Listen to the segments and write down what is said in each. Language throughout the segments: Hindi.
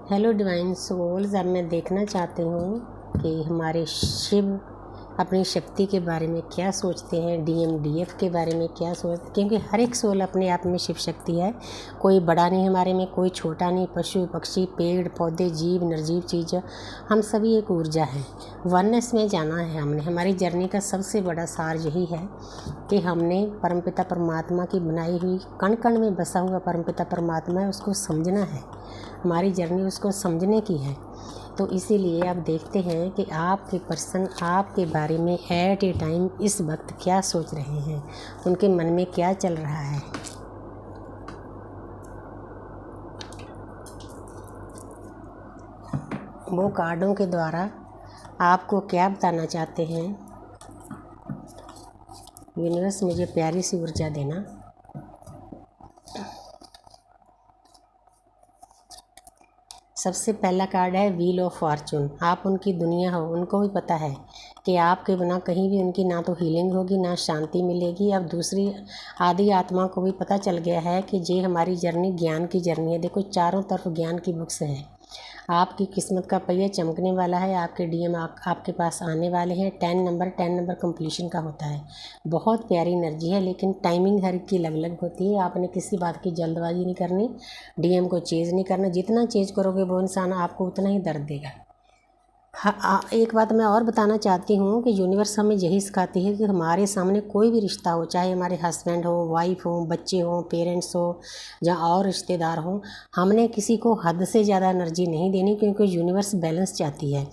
Hello divine souls. अब मैं देखना चाहती हूँ कि हमारे शिव अपनी शक्ति के बारे में क्या सोचते हैं, डीएमडीएफ के बारे में क्या सोचते, क्योंकि हर एक सोल अपने आप में शिव शक्ति है। कोई बड़ा नहीं हमारे में, कोई छोटा नहीं। पशु पक्षी पेड़ पौधे जीव निर्जीव चीज़, हम सभी एक ऊर्जा है। वननेस में जाना है हमने। हमारी जर्नी का सबसे बड़ा सार यही है कि हमने परमपिता परमात्मा की बनाई हुई कण कण में बसा हुआ परमपिता परमात्मा है, उसको समझना है। हमारी जर्नी उसको समझने की है। तो इसीलिए आप देखते हैं कि आपके पर्सन आपके बारे में एट ए टाइम इस वक्त क्या सोच रहे हैं, उनके मन में क्या चल रहा है। वो कार्डों के द्वारा आपको क्या बताना चाहते हैं। यूनिवर्स मुझे प्यारी सी ऊर्जा देना। सबसे पहला कार्ड है व्हील ऑफ फॉर्चून। आप उनकी दुनिया हो, उनको भी पता है कि आपके बिना कहीं भी उनकी ना तो हीलिंग होगी ना शांति मिलेगी। अब दूसरी आदि आत्मा को भी पता चल गया है कि ये हमारी जर्नी ज्ञान की जर्नी है। देखो चारों तरफ ज्ञान की बुक्स है। आपकी किस्मत का पहिया चमकने वाला है। आपके डीएम आपके पास आने वाले हैं। 10 नंबर कंप्लीशन का होता है। बहुत प्यारी एनर्जी है, लेकिन टाइमिंग हर की अलग अलग होती है। आपने किसी बात की जल्दबाजी नहीं करनी, डीएम को चेज़ नहीं करना। जितना चेज़ करोगे वो इंसान आपको उतना ही दर्द देगा। हाँ, एक बात मैं और बताना चाहती हूँ कि यूनिवर्स हमें यही सिखाती है कि हमारे सामने कोई भी रिश्ता हो, चाहे हमारे हस्बैंड हो, वाइफ हो, बच्चे हो, पेरेंट्स हो या और रिश्तेदार हो, हमने किसी को हद से ज़्यादा एनर्जी नहीं देनी, क्योंकि यूनिवर्स बैलेंस चाहती है।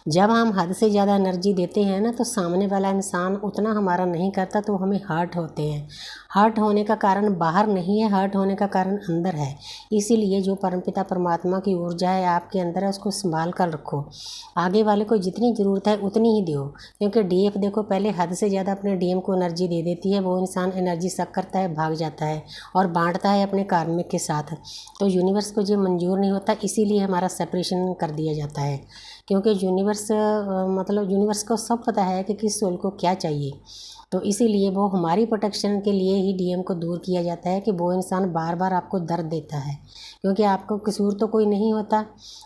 जब हम हद से ज़्यादा एनर्जी देते हैं ना, तो सामने वाला इंसान उतना हमारा नहीं करता, तो हमें हर्ट होते हैं। हर्ट होने का कारण बाहर नहीं है, हर्ट होने का कारण अंदर है। इसीलिए जो परमपिता परमात्मा की ऊर्जा है आपके अंदर है, उसको संभाल कर रखो। आगे वाले को जितनी ज़रूरत है उतनी ही दो, क्योंकि डीएफ देखो पहले हद से ज़्यादा अपने डीएम को एनर्जी दे देती है। वो इंसान एनर्जी सक करता है, भाग जाता है और बांटता है अपने कार्मिक के साथ। तो यूनिवर्स को ये मंजूर नहीं होता, इसीलिए हमारा सेपरेशन कर दिया जाता है। क्योंकि यूनिवर्स मतलब यूनिवर्स को सब पता है कि किस सोल को क्या चाहिए। तो इसीलिए वो हमारी प्रोटेक्शन के लिए ही डीएम को दूर किया जाता है कि वो इंसान बार बार आपको दर्द देता है, क्योंकि आपको कसूर तो कोई नहीं होता।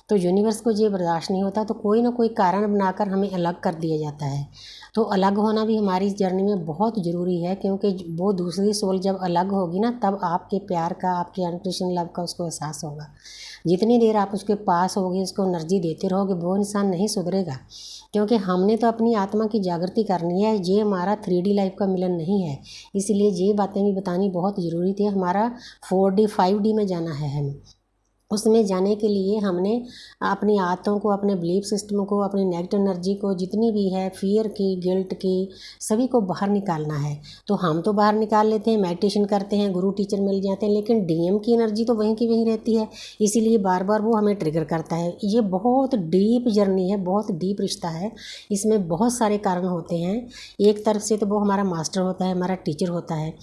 तो यूनिवर्स को ये बर्दाश्त नहीं होता, तो कोई ना कोई कारण बनाकर हमें अलग कर दिया जाता है। तो अलग होना भी हमारी जर्नी में बहुत ज़रूरी है, क्योंकि वो दूसरी सोल जब अलग होगी ना, तब आपके प्यार का, आपके अनकंडीशनल लव का उसको एहसास होगा। जितनी देर आप उसके पास होगे, उसको एनर्जी देते रहोगे, वो इंसान नहीं सुधरेगा। क्योंकि हमने तो अपनी आत्मा की जागृति करनी है। ये हमारा 3D लाइफ का मिलन नहीं है। इसलिए ये बातें भी बतानी बहुत ज़रूरी थी। हमारा 4D 5D में जाना है हमें। उसमें जाने के लिए हमने अपनी आदतों को, अपने बिलीफ सिस्टम को, अपनी नेगेटिव एनर्जी को, जितनी भी है फियर की, गिल्ट की, सभी को बाहर निकालना है। तो हम तो बाहर निकाल लेते हैं, मेडिटेशन करते हैं, गुरु टीचर मिल जाते हैं, लेकिन डीएम की एनर्जी तो वहीं की वहीं रहती है। इसीलिए बार बार वो हमें ट्रिगर करता है। ये बहुत डीप जर्नी है, बहुत डीप रिश्ता है। इसमें बहुत सारे कारण होते हैं। एक तरफ से तो वो हमारा मास्टर होता है, हमारा टीचर होता है,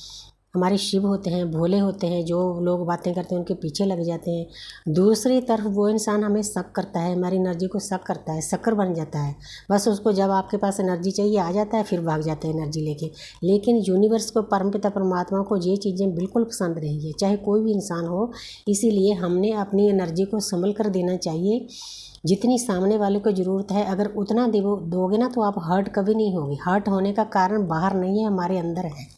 हमारे शिव होते हैं, भोले होते हैं, जो लोग बातें करते हैं उनके पीछे लग जाते हैं। दूसरी तरफ वो इंसान हमें शक करता है, हमारी एनर्जी को शक करता है, शक्कर बन जाता है। बस उसको जब आपके पास एनर्जी चाहिए आ जाता है, फिर भाग जाता है एनर्जी लेके। लेकिन यूनिवर्स को, परमपिता परमात्मा को ये चीज़ें बिल्कुल पसंद नहीं है, चाहे कोई भी इंसान हो। इसीलिए हमने अपनी एनर्जी को संभल कर देना चाहिए। जितनी सामने वाले को ज़रूरत है, अगर उतना दोगे ना, तो आप हर्ट कभी नहीं होगे। हर्ट होने का कारण बाहर नहीं है, हमारे अंदर है।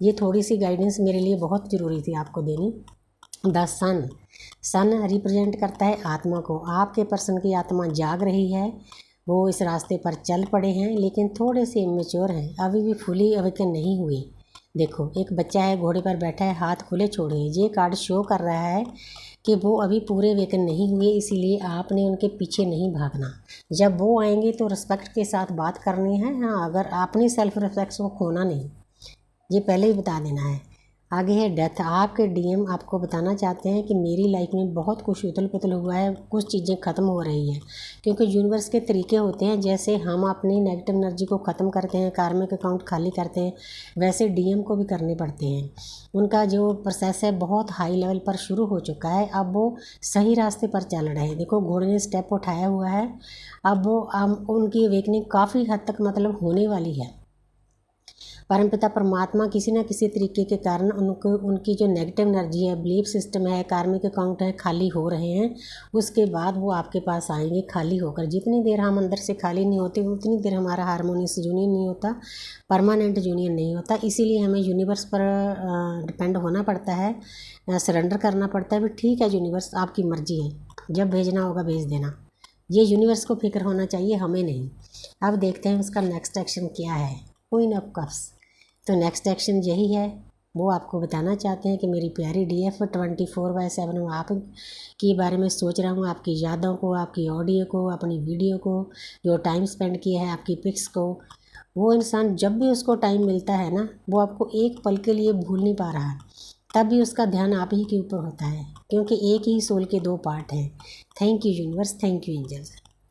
ये थोड़ी सी गाइडेंस मेरे लिए बहुत ज़रूरी थी आपको देनी। द सन रिप्रेजेंट करता है आत्मा को। आपके पर्सन की आत्मा जाग रही है, वो इस रास्ते पर चल पड़े हैं, लेकिन थोड़े से इमेच्योर हैं, अभी भी फुली अवेकन नहीं हुए। देखो एक बच्चा है, घोड़े पर बैठा है, हाथ खुले छोड़े हैं। ये कार्ड शो कर रहा है कि वो अभी पूरे अवेकन नहीं हुए, इसीलिए आपने उनके पीछे नहीं भागना। जब वो आएंगे तो रिस्पेक्ट के साथ बात करनी है। हाँ, अगर आपने सेल्फ रिस्पेक्ट को खोना नहीं, ये पहले ही बता देना है। आगे है डेथ। आपके डीएम आपको बताना चाहते हैं कि मेरी लाइफ में बहुत कुछ उथल पुथल हुआ है, कुछ चीज़ें ख़त्म हो रही हैं। क्योंकि यूनिवर्स के तरीके होते हैं, जैसे हम अपनी नेगेटिव एनर्जी को ख़त्म करते हैं, कार्मिक अकाउंट खाली करते हैं, वैसे डीएम को भी करने पड़ते हैं। उनका जो प्रोसेस है बहुत हाई लेवल पर शुरू हो चुका है। अब वो सही रास्ते पर चल रहे हैं। देखो घोड़े ने स्टेप उठाया हुआ है। अब वो उनकी अवेकनिंग काफ़ी हद तक मतलब होने वाली है। परमपिता परमात्मा किसी न किसी तरीके के कारण उनको उनकी जो नेगेटिव एनर्जी है, बिलीफ सिस्टम है, कार्मिक अकाउंट है, खाली हो रहे हैं, उसके बाद वो आपके पास आएंगे खाली होकर। जितनी देर हम अंदर से खाली नहीं होते उतनी देर हमारा हारमोनियस यूनियन नहीं होता, परमानेंट यूनियन नहीं होता। इसीलिए हमें यूनिवर्स पर डिपेंड होना पड़ता है, सरेंडर करना पड़ता है। भी ठीक है यूनिवर्स, आपकी मर्जी है, जब भेजना होगा भेज देना। ये यूनिवर्स को फिक्र होना चाहिए, हमें नहीं। अब देखते हैं उसका नेक्स्ट एक्शन क्या है। क्वीन ऑफ कप्स, तो नेक्स्ट एक्शन यही है, वो आपको बताना चाहते हैं कि मेरी प्यारी DF 24/7 मैं आप के बारे में सोच रहा हूँ, आपकी यादों को, आपकी ऑडियो को, अपनी वीडियो को, जो टाइम स्पेंड किया है, आपकी पिक्स को। वो इंसान जब भी उसको टाइम मिलता है ना, वो आपको एक पल के लिए भूल नहीं पा रहा, तब भी उसका ध्यान आप ही के ऊपर होता है, क्योंकि एक ही सोल के 2 पार्ट हैं। Thank you universe, thank you angels.